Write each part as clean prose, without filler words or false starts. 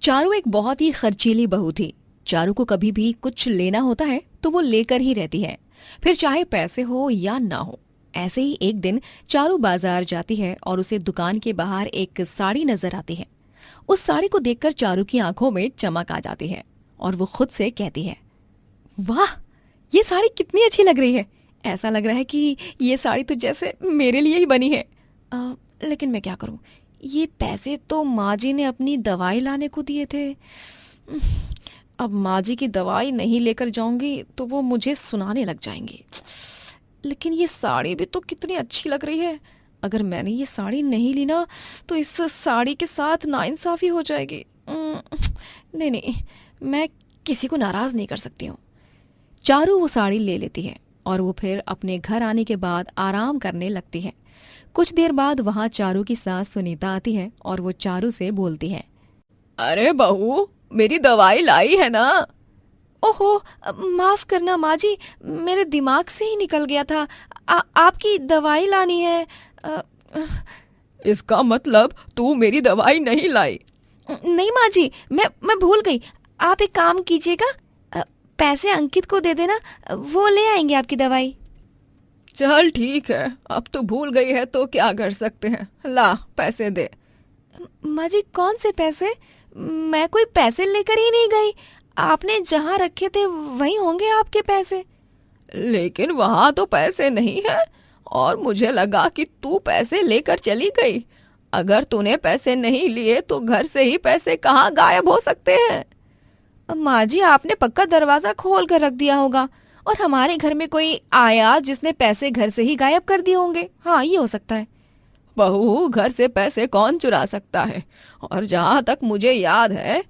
चारू एक बहुत ही खर्चीली बहू थी। चारू को कभी भी कुछ लेना होता है तो वो लेकर ही रहती है, फिर चाहे पैसे हो या ना हो। ऐसे ही एक दिन चारू बाजार जाती है और उसे दुकान के बाहर एक साड़ी नजर आती है। उस साड़ी को देखकर चारू की आंखों में चमक आ जाती है और वो खुद से कहती है, वाह, ये साड़ी कितनी अच्छी लग रही है। ऐसा लग रहा है कि ये साड़ी तो जैसे मेरे लिए ही बनी है। लेकिन मैं क्या करूं, ये पैसे तो माँ जी ने अपनी दवाई लाने को दिए थे। अब माँ जी की दवाई नहीं लेकर जाऊंगी तो वो मुझे सुनाने लग जाएंगी। लेकिन ये साड़ी भी तो कितनी अच्छी लग रही है। अगर मैंने ये साड़ी नहीं ली ना तो इस साड़ी के साथ नाइंसाफी हो जाएगी। नहीं नहीं, मैं किसी को नाराज नहीं कर सकती हूँ। चारू वो साड़ी ले लेती है और वो फिर अपने घर आने के बाद आराम करने लगती है। कुछ देर बाद वहां चारू की सास सुनीता आती है और वो चारू से बोलती है, अरे बहू, मेरी दवाई लाई है ना? ओहो, माफ करना माँ जी, मेरे दिमाग से ही निकल गया था। आपकी दवाई लानी है। अ, इसका मतलब तू मेरी दवाई नहीं लाई? नहीं माँ जी, मैं भूल गई। आप एक काम कीजिएगा, पैसे अंकित को दे देना, वो ले आएंगे आपकी दवाई। चल ठीक है, अब तो भूल गई है तो क्या कर सकते हैं, ला पैसे दे। माँ जी, कौन से पैसे? मैं कोई पैसे लेकर ही नहीं गई। आपने जहाँ रखे थे वहीं होंगे आपके पैसे। लेकिन वहां तो पैसे नहीं है और मुझे लगा कि तू पैसे लेकर चली गई। अगर तूने पैसे नहीं लिए तो घर से ही पैसे कहाँ गायब हो सकते हैं? माँ जी, आपने पक्का दरवाजा खोल कर रख दिया होगा और हमारे घर में कोई आया जिसने पैसे घर से ही गायब कर दिए होंगे। हाँ, ये हो सकता है। बहू, घर से पैसे कौन चुरा सकता है? और जहाँ तक मुझे याद है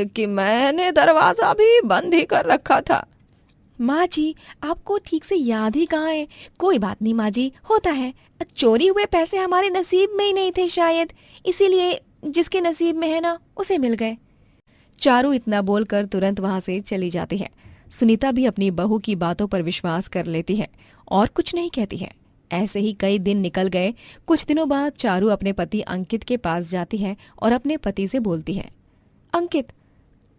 कि मैंने दरवाजा भी बंद ही कर रखा था। माँ जी, आपको ठीक से याद ही कहाँ है। कोई बात नहीं माँ जी, होता है। चोरी हुए पैसे हमारे नसीब में ही नहीं थे शायद, इसीलिए जिसके नसीब में है ना उसे मिल गए। चारू इतना बोलकर तुरंत वहां से चली जाती है। सुनीता भी अपनी बहू की बातों पर विश्वास कर लेती है और कुछ नहीं कहती है। ऐसे ही कई दिन निकल गए। कुछ दिनों बाद चारू अपने पति अंकित के पास जाती है और अपने पति से बोलती है, अंकित,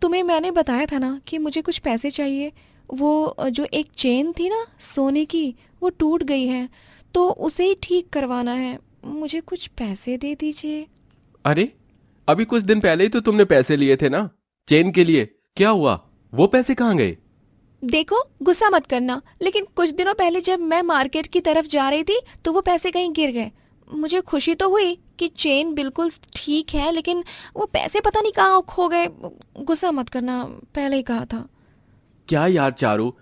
तुम्हें मैंने बताया था ना कि मुझे कुछ पैसे चाहिए। वो जो एक चेन थी ना सोने की, वो टूट गई है, तो उसे ही ठीक करवाना है। मुझे कुछ पैसे दे दीजिए। अरे, अभी कुछ दिन पहले ही तो तुमने पैसे लिए थे ना चेन के लिए। क्या हुआ? वो पैसे कहाँ गए? देखो, गुस्सा मत करना, लेकिन कुछ दिनों पहले जब मैं मार्केट की तरफ जा रही थी तो वो पैसे कहीं गिर गए। मुझे खुशी तो हुई कि चेन बिल्कुल ठीक है, लेकिन वो पैसे पता नहीं कहाँ खो गए। गुस्सा मत करना, पहले ही कहा था। क्या यार चारू,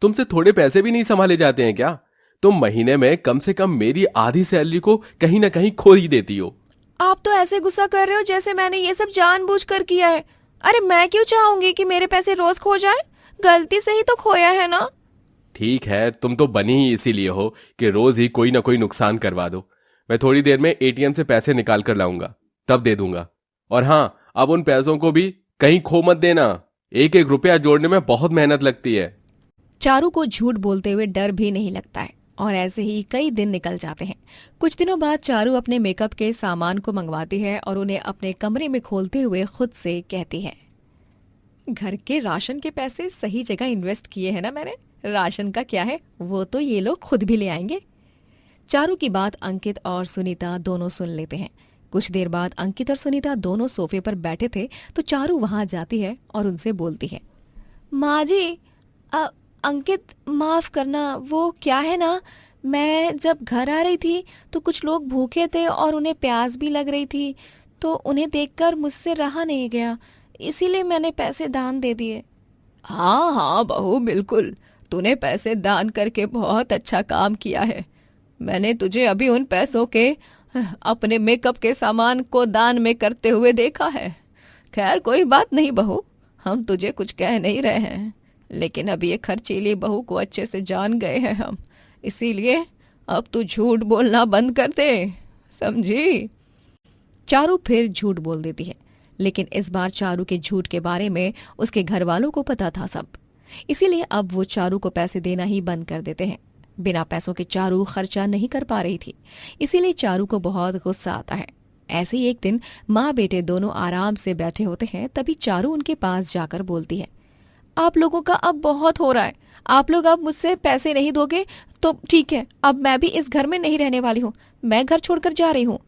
तुमसे थोड़े पैसे भी नहीं संभाले जाते हैं क्या? तुम महीने में कम से कम मेरी आधी सैलरी को कहीं ना कहीं खो ही देती हो। आप तो ऐसे गुस्सा कर रहे हो जैसे मैंने ये सब जानबूझकर किया है। अरे मैं क्यों चाहूंगी कि मेरे पैसे रोज खो जाए? गलती से ही तो खोया है ना। ठीक है, तुम तो बनी ही इसीलिए हो कि रोज ही कोई ना कोई नुकसान करवा दो। मैं थोड़ी देर में एटीएम से पैसे निकाल कर लाऊंगा, तब दे दूंगा। और हाँ, अब उन पैसों को भी कहीं खो मत देना। एक एक रुपया जोड़ने में बहुत मेहनत लगती है। चारू को झूठ बोलते हुए डर भी नहीं लगता है और ऐसे ही कई दिन निकल जाते हैं। कुछ दिनों बाद चारू अपने मेकअप के सामान को मंगवाती है और उन्हें अपने कमरे में खोलते हुए खुद से कहती है, घर के राशन के पैसे सही जगह इन्वेस्ट किए हैं ना मैंने। राशन का क्या है, वो तो ये लोग खुद भी ले आएंगे। चारू की बात अंकित और सुनीता दोनों सुन लेते हैं। कुछ देर बाद अंकित और सुनीता दोनों सोफे पर बैठे थे तो चारू वहां जाती है और उनसे बोलती है, माँ जी, अंकित माफ करना, वो क्या है ना, मैं जब घर आ रही थी तो कुछ लोग भूखे थे और उन्हें प्यास भी लग रही थी, तो उन्हें देखकर मुझसे रहा नहीं गया, इसीलिए मैंने पैसे दान दे दिए। हाँ हाँ बहू, बिल्कुल, तूने पैसे दान करके बहुत अच्छा काम किया है। मैंने तुझे अभी उन पैसों के अपने मेकअप के सामान को दान में करते हुए देखा है। खैर कोई बात नहीं बहू, हम तुझे कुछ कह नहीं रहे हैं, लेकिन अब ये खर्चीली बहू को अच्छे से जान गए हैं हम, इसीलिए अब तू झूठ बोलना बंद कर दे, समझी? चारू फिर झूठ बोल देती है, लेकिन इस बार चारू के झूठ के बारे में उसके घर वालों को पता था सब। इसीलिए अब वो चारू को पैसे देना ही बंद कर देते हैं। बिना पैसों के चारू खर्चा नहीं कर पा रही थी, इसीलिए चारू को बहुत गुस्सा आता है। ऐसे ही एक दिन माँ बेटे दोनों आराम से बैठे होते हैं, तभी चारू उनके पास जाकर बोलती है, आप लोगों का अब बहुत हो रहा है। आप लोग अब मुझसे पैसे नहीं दोगे तो ठीक है, अब मैं भी इस घर में नहीं रहने वाली हूँ। मैं घर छोड़कर जा रही हूँ।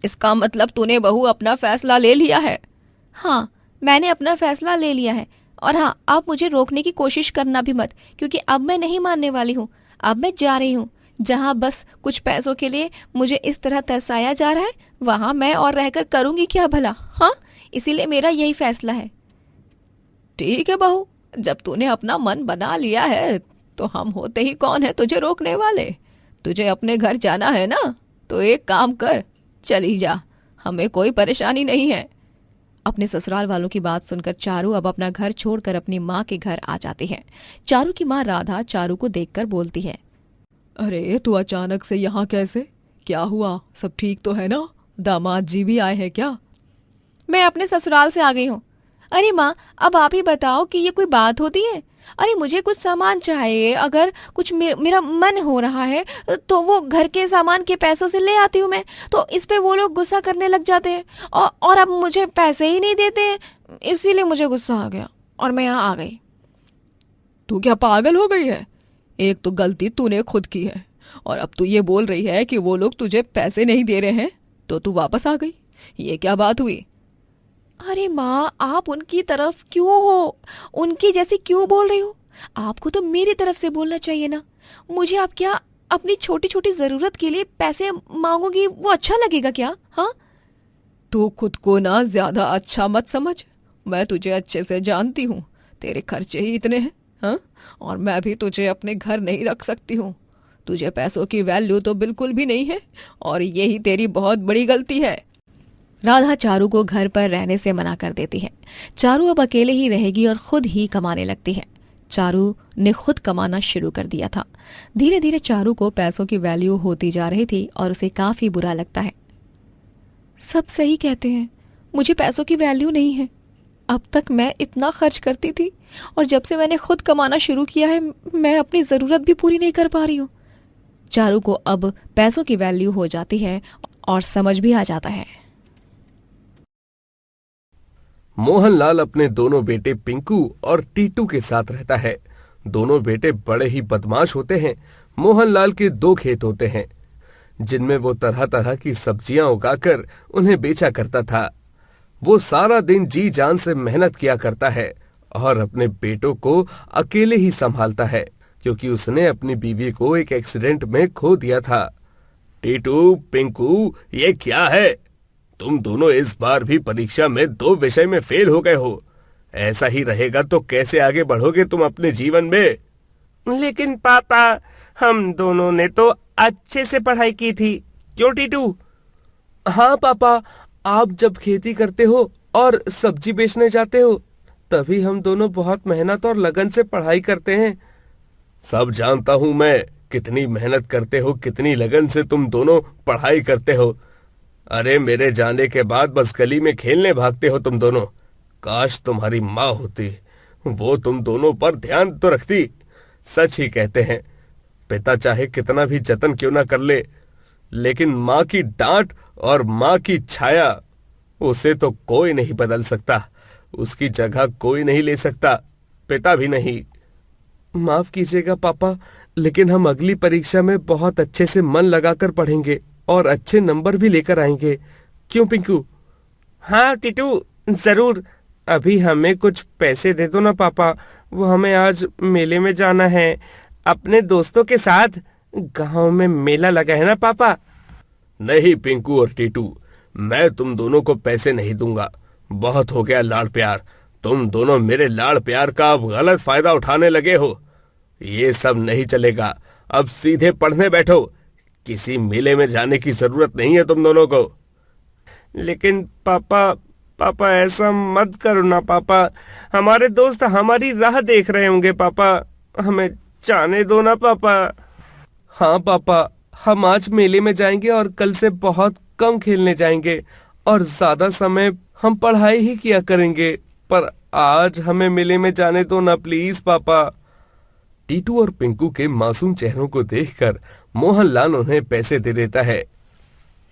इसका मतलब तूने बहू अपना फैसला ले लिया है? हाँ, मैंने अपना फैसला ले लिया है। और हाँ, आप मुझे रोकने की कोशिश करना भी मत, क्योंकि अब मैं नहीं मानने वाली हूँ। अब मैं जा रही हूँ। जहाँ बस कुछ पैसों के लिए मुझे इस तरह तरसाया जा रहा है, वहाँ मैं और रहकर करूँगी क्या भला? हाँ, इसीलिए मेरा यही फैसला है। ठीक है बहू, जब तूने अपना मन बना लिया है तो हम होते ही कौन है तुझे रोकने वाले। तुझे अपने घर जाना है ना, तो एक काम कर, चली जा, हमें कोई परेशानी नहीं है। अपने ससुराल वालों की बात सुनकर चारू अब अपना घर छोड़कर अपनी माँ के घर आ जाती है। चारू की माँ राधा चारू को देखकर बोलती है, अरे तू अचानक से यहाँ कैसे? क्या हुआ? सब ठीक तो है ना? दामाद जी भी आए हैं क्या? मैं अपने ससुराल से आ गई हूँ। अरे माँ, अब आप ही बताओ कि ये कोई बात होती है? अरे मुझे कुछ सामान चाहिए, अगर कुछ मेरा मन हो रहा है तो वो घर के सामान के पैसों से ले आती हूँ मैं, तो इस पे वो लोग गुस्सा करने लग जाते हैं और अब मुझे पैसे ही नहीं देते हैं, इसीलिए मुझे गुस्सा आ गया और मैं यहाँ आ गई। तू क्या पागल हो गई है? एक तो गलती तूने खुद की है और अब तू ये बोल रही है कि वो लोग तुझे पैसे नहीं दे रहे हैं तो तू वापस आ गई। ये क्या बात हुई? अरे माँ, आप उनकी तरफ क्यों हो? उनकी जैसी क्यों बोल रही हो? आपको तो मेरी तरफ से बोलना चाहिए ना। मुझे आप क्या अपनी छोटी छोटी जरूरत के लिए पैसे मांगोगी, वो अच्छा लगेगा क्या? हाँ, तू खुद को ना ज्यादा अच्छा मत समझ। मैं तुझे अच्छे से जानती हूँ, तेरे खर्चे ही इतने हैं। हाँ, और मैं भी तुझे अपने घर नहीं रख सकती हूँ। तुझे पैसों की वैल्यू तो बिल्कुल भी नहीं है और यही तेरी बहुत बड़ी गलती है। राधा चारू को घर पर रहने से मना कर देती है। चारू अब अकेले ही रहेगी और खुद ही कमाने लगती है। चारू ने खुद कमाना शुरू कर दिया था। धीरे धीरे चारू को पैसों की वैल्यू होती जा रही थी और उसे काफी बुरा लगता है। सब सही कहते हैं, मुझे पैसों की वैल्यू नहीं है। अब तक मैं इतना खर्च करती थी और जब से मैंने खुद कमाना शुरू किया है, मैं अपनी जरूरत भी पूरी नहीं कर पा रही हूँ। चारू को अब पैसों की वैल्यू हो जाती है और समझ भी आ जाता है। मोहनलाल अपने दोनों बेटे पिंकू और टीटू के साथ रहता है। दोनों बेटे बड़े ही बदमाश होते हैं। मोहनलाल के 2 खेत होते हैं जिनमें वो तरह तरह की सब्जियां उगाकर उन्हें बेचा करता था। वो सारा दिन जी जान से मेहनत किया करता है और अपने बेटों को अकेले ही संभालता है, क्योंकि उसने अपनी बीवी को एक एक्सीडेंट में खो दिया था। टीटू, पिंकू, ये क्या है? तुम दोनों इस बार भी परीक्षा में 2 विषय में फेल हो गए हो। ऐसा ही रहेगा तो कैसे आगे बढ़ोगे तुम अपने जीवन में? लेकिन पापा, हम दोनों ने तो अच्छे से पढ़ाई की थी, क्यों टीटू? हाँ पापा, आप जब खेती करते हो और सब्जी बेचने जाते हो तभी हम दोनों बहुत मेहनत और लगन से पढ़ाई करते हैं। सब जानता हूं मैं, कितनी मेहनत करते हो, कितनी लगन से तुम दोनों पढ़ाई करते हो। अरे मेरे जाने के बाद बस गली में खेलने भागते हो तुम दोनों। काश तुम्हारी माँ होती, वो तुम दोनों पर ध्यान तो रखती। सच ही कहते हैं, पिता चाहे कितना भी जतन क्यों ना कर ले, लेकिन माँ की डांट और माँ की छाया, उसे तो कोई नहीं बदल सकता। उसकी जगह कोई नहीं ले सकता, पिता भी नहीं। माफ कीजिएगा पापा, लेकिन हम अगली परीक्षा में बहुत अच्छे से मन लगाकर पढ़ेंगे और अच्छे नंबर भी लेकर आएंगे। क्यों पिंकू? हाँ टीटू, जरूर। अभी हमें कुछ पैसे दे दो ना पापा, वो हमें आज मेले में जाना है अपने दोस्तों के साथ। गांव में मेला लगा है ना पापा। नहीं पिंकू और टीटू, मैं तुम दोनों को पैसे नहीं दूंगा। बहुत हो गया लाड़ प्यार। तुम दोनों मेरे लाड़ प्यार का अब गलत फायदा उठाने लगे हो। ये सब नहीं चलेगा। अब सीधे पढ़ने बैठो। किसी मेले में जाने की जरूरत नहीं है तुम दोनों को। लेकिन पापा ऐसा मत करो ना पापा, हमारे दोस्त हमारी राह देख रहे होंगे पापा, हमें जाने दो ना पापा। हाँ पापा, हम आज मेले में जाएंगे और कल से बहुत कम खेलने जाएंगे और ज्यादा समय हम पढ़ाई ही किया करेंगे, पर आज हमें मेले में जाने दो ना प्लीज पापा। टीटू और पिंकू के मासूम चेहरों को देखकर मोहनलाल उन्हें पैसे दे देता है।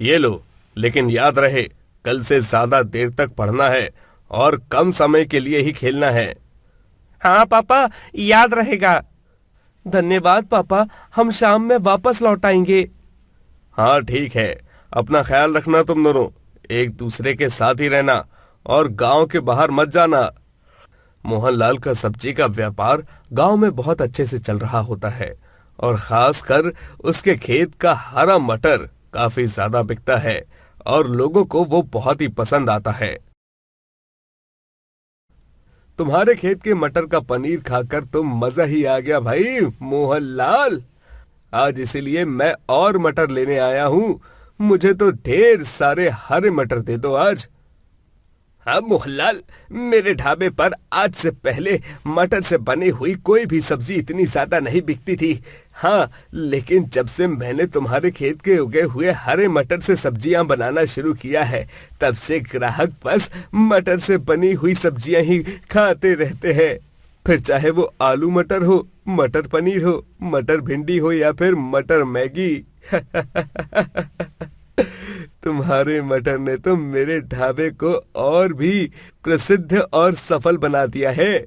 ये लो, लेकिन याद रहे, कल से ज्यादा देर तक पढ़ना है और कम समय के लिए ही खेलना है। हाँ पापा, याद रहेगा। धन्यवाद पापा, हम शाम में वापस लौट आएंगे। हाँ ठीक है, अपना ख्याल रखना, तुम दोनों एक दूसरे के साथ ही रहना और गांव के बाहर मत जाना। मोहनलाल का सब्जी का व्यापार गांव में बहुत अच्छे से चल रहा होता है और खासकर उसके खेत का हरा मटर काफी ज्यादा बिकता है और लोगों को वो बहुत ही पसंद आता है। तुम्हारे खेत के मटर का पनीर खाकर तो मजा ही आ गया भाई मोहनलाल। आज इसीलिए मैं और मटर लेने आया हूं। मुझे तो ढेर सारे हरे मटर दे दो आज। हाँ मोहनलाल, मेरे ढाबे पर आज से पहले मटर से बनी हुई कोई भी सब्जी इतनी ज्यादा नहीं बिकती थी। हाँ, लेकिन जब से मैंने तुम्हारे खेत के उगे हुए हरे मटर से सब्जियां बनाना शुरू किया है, तब से ग्राहक बस मटर से बनी हुई सब्जियां ही खाते रहते हैं। फिर चाहे वो आलू मटर हो, मटर पनीर हो, मटर भिंडी हो या फिर मटर मैगी। तुम्हारे मटर ने तो मेरे ढाबे को और भी प्रसिद्ध और सफल बना दिया है।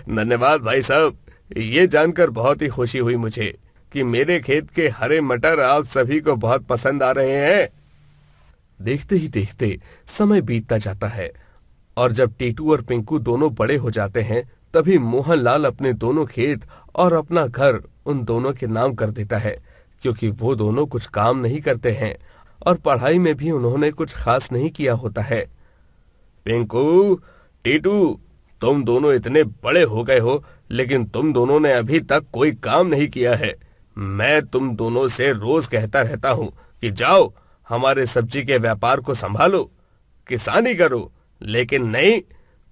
धन्यवाद भाई साहब, ये जानकर बहुत ही खुशी हुई मुझे कि मेरे खेत के हरे मटर आप सभी को बहुत पसंद आ रहे हैं। देखते ही देखते समय बीतता जाता है और जब टीटू और पिंकू दोनों बड़े हो जाते हैं, तभी मोहनलाल अपने दोनों खेत और अपना घर उन दोनों के नाम कर देता है, क्योंकि वो दोनों कुछ काम नहीं करते हैं और पढ़ाई में भी उन्होंने कुछ खास नहीं किया होता है। पिंकू, टीटू, तुम दोनों इतने बड़े हो गए हो, लेकिन तुम दोनों ने अभी तक कोई काम नहीं किया है। मैं तुम दोनों से रोज कहता रहता हूँ कि जाओ हमारे सब्जी के व्यापार को संभालो, किसानी करो, लेकिन नहीं,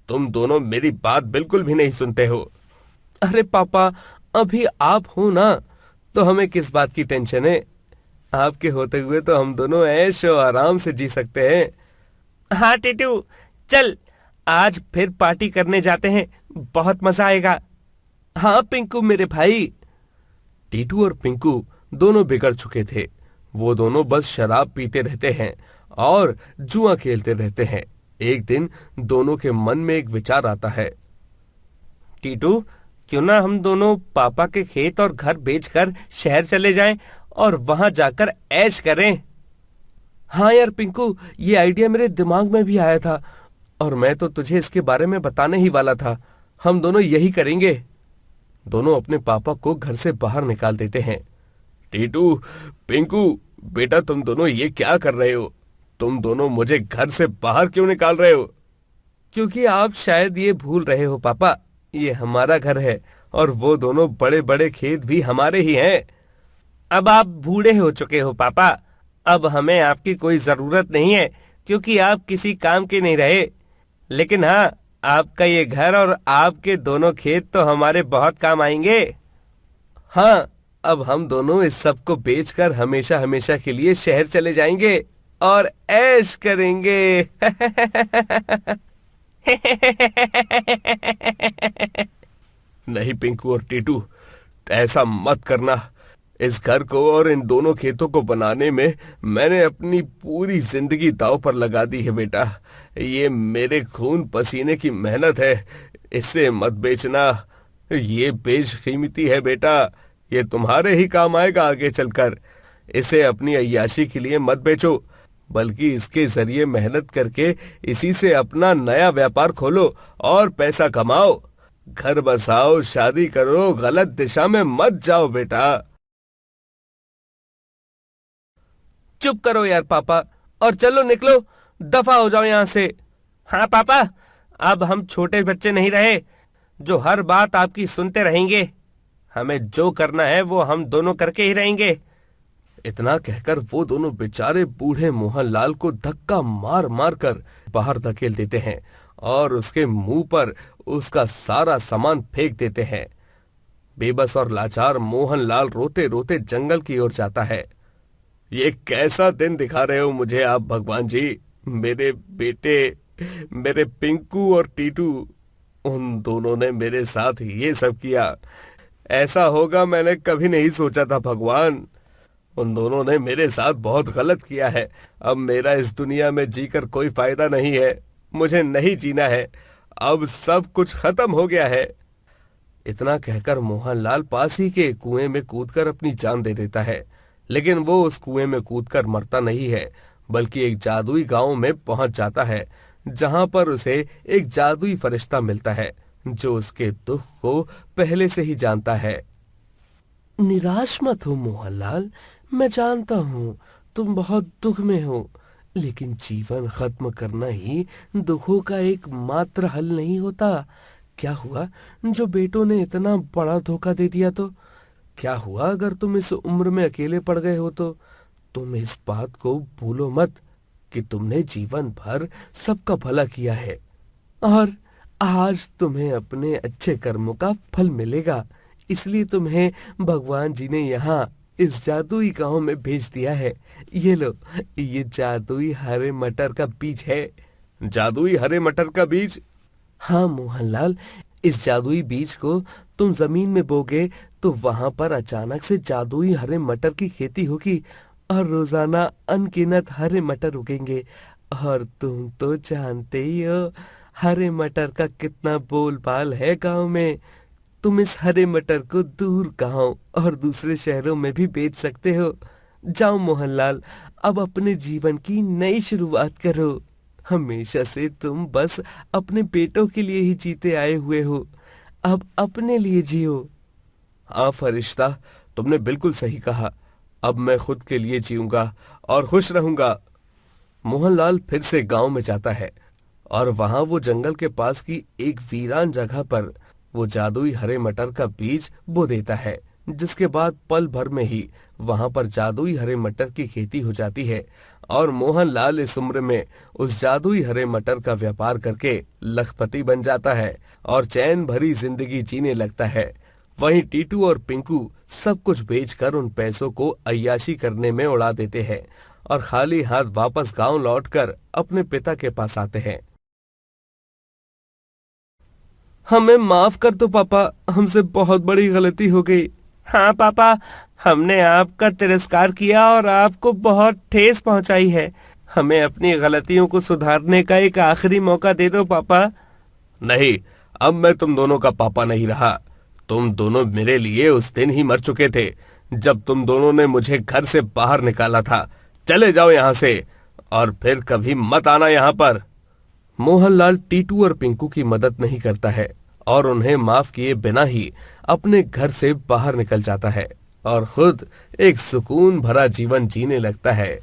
तुम दोनों मेरी बात बिल्कुल भी नहीं सुनते हो। अरे पापा, अभी आप हो ना, तो हमें किस बात की टेंशन है? आपके होते हुए तो हम दोनों ऐश और आराम से जी सकते हैं। हाँ टीटू, चल आज फिर पार्टी करने जाते हैं, बहुत मजा आएगा। हाँ पिंकू मेरे भाई। टीटू और पिंकू दोनों बिगड़ चुके थे। वो दोनों बस शराब पीते रहते हैं और जुआ खेलते रहते हैं। एक दिन दोनों के मन में एक विचार आता है। टीटू, क्यों ना हम दोनों पापा के खेत और घर बेचकर शहर चले जाएं और वहां जाकर ऐश करें। हाँ यार पिंकू, ये आइडिया मेरे दिमाग में भी आया था और मैं तो तुझे इसके बारे में बताने ही वाला था। हम दोनों यही करेंगे। दोनों अपने पापा को घर से बाहर निकाल देते हैं। टीटू, पिंकू, बेटा तुम दोनों ये क्या कर रहे हो? तुम दोनों मुझे घर से बाहर क्यों निकाल रहे हो? क्योंकि आप शायद ये भूल रहे हो पापा, ये हमारा घर है और वो दोनों बड़े बड़े खेत भी हमारे ही हैं। अब आप बूढ़े हो चुके हो पापा, अब हमें आपकी कोई जरूरत नहीं है, क्योंकि आप किसी काम के नहीं रहे। लेकिन हाँ, आपका ये घर और आपके दोनों खेत तो हमारे बहुत काम आएंगे। हाँ, अब हम दोनों इस सब को बेचकर हमेशा हमेशा के लिए शहर चले जाएंगे और ऐश करेंगे। नहीं पिंकू और टीटू, ऐसा मत करना। इस घर को और इन दोनों खेतों को बनाने में मैंने अपनी पूरी जिंदगी दांव पर लगा दी है बेटा। ये मेरे खून पसीने की मेहनत है, इसे मत बेचना। ये बेशकीमती है बेटा, ये तुम्हारे ही काम आएगा आगे चलकर। इसे अपनी अय्याशी के लिए मत बेचो, बल्कि इसके जरिए मेहनत करके इसी से अपना नया व्यापार खोलो और पैसा कमाओ, घर बसाओ, शादी करो, गलत दिशा में मत जाओ बेटा। चुप करो यार पापा और चलो निकलो, दफा हो जाओ यहाँ से। हाँ पापा, अब हम छोटे बच्चे नहीं रहे जो हर बात आपकी सुनते रहेंगे। हमें जो करना है वो हम दोनों करके ही रहेंगे। इतना कहकर वो दोनों बेचारे बूढ़े मोहनलाल को धक्का मार मार कर बाहर धकेल देते हैं और उसके मुंह पर उसका सारा सामान फेंक देते हैं। बेबस और लाचार मोहनलाल रोते रोते जंगल की ओर जाता है। ये कैसा दिन दिखा रहे हो मुझे आप भगवान जी? मेरे बेटे, मेरे पिंकू और टीटू, उन दोनों ने मेरे साथ ये सब किया। ऐसा होगा मैंने कभी नहीं सोचा था भगवान। उन दोनों ने मेरे साथ बहुत गलत किया है। अब मेरा इस दुनिया में जीकर कोई फायदा नहीं है। मुझे नहीं जीना है। अब सब कुछ खत्म हो गया है। इतना कहकर मोहनलाल पास ही के कुएं में कूदकर अपनी जान दे देता है। लेकिन वो उस कुएं में कूदकर मरता नहीं है, बल्कि एक जादुई गांव में पहुंच जाता है, जहां पर उसे एक जादुई फरिश्ता मिलता है जो उसके दुख को पहले से ही जानता है। निराश मत हो मोहनलाल, मैं जानता हूँ तुम बहुत दुख में हो, लेकिन जीवन खत्म करना ही दुखों का एक मात्र हल नहीं होता। क्या हुआ जो बेटों ने इतना बड़ा धोखा दे दिया तो? क्या हुआ अगर तुम इस उम्र में अकेले पड़ गए हो तो? तुम इस बात को भूलो मत कि तुमने जीवन भर सबका भला किया है और आज तुम्हें अपने अच्छे कर्मों का फल मिलेगा। इसलिए तुम्हें भगवान जी ने यहाँ इस जादुई गांव में भेज दिया है। ये लो, ये जादुई हरे मटर का बीज है। जादुई हरे मटर का बीज? हाँ मोहनलाल, इस जादुई बीज को तुम जमीन में बोगे तो वहां पर अचानक से जादुई हरे मटर की खेती होगी और रोजाना अनगिनत हरे मटर उगेंगे। और तुम तो जानते ही हो हरे मटर का कितना बोलबाल है गांव में। तुम इस हरे मटर को दूर गांव और दूसरे शहरों में भी बेच सकते हो। जाओ मोहनलाल, अब अपने जीवन की नई शुरुआत करो। हमेशा से तुम बस अपने बेटों के लिए ही जीते आए हुए हो, अब अपने लिए जियो। हाँ फरिश्ता, तुमने बिल्कुल सही कहा। अब मैं खुद के लिए जीऊंगा और खुश रहूंगा। मोहनलाल फिर से गांव में जाता है और वहां वो जंगल के पास की एक वीरान जगह पर वो जादुई हरे मटर का बीज बो देता है, जिसके बाद पल भर में ही वहां पर जादुई हरे मटर की खेती हो जाती है और मोहनलाल इस उम्र में उस जादुई हरे मटर का व्यापार करके लखपति बन जाता है और चैन भरी जिंदगी जीने लगता है। वहीं टीटू और पिंकू सब कुछ बेचकर उन पैसों को अय्याशी करने में उड़ा देते हैं और खाली हाथ वापस गांव लौटकर अपने पिता के पास आते हैं। हमें माफ कर दो पापा, हमसे बहुत बड़ी गलती हो गई। हाँ पापा, हमने आपका तिरस्कार किया और आपको बहुत ठेस पहुंचाई है। हमें अपनी गलतियों को सुधारने का एक आखिरी मौका दे दो पापा। नहीं, अब मैं तुम दोनों का पापा नहीं रहा। तुम दोनों मेरे लिए उस दिन ही मर चुके थे जब तुम दोनों ने मुझे घर से बाहर निकाला था। चले जाओ यहाँ से और फिर कभी मत आना यहाँ पर। मोहनलाल टीटू और पिंकू की मदद नहीं करता है और उन्हें माफ किए बिना ही अपने घर से बाहर निकल जाता है और खुद एक सुकून भरा जीवन जीने लगता है।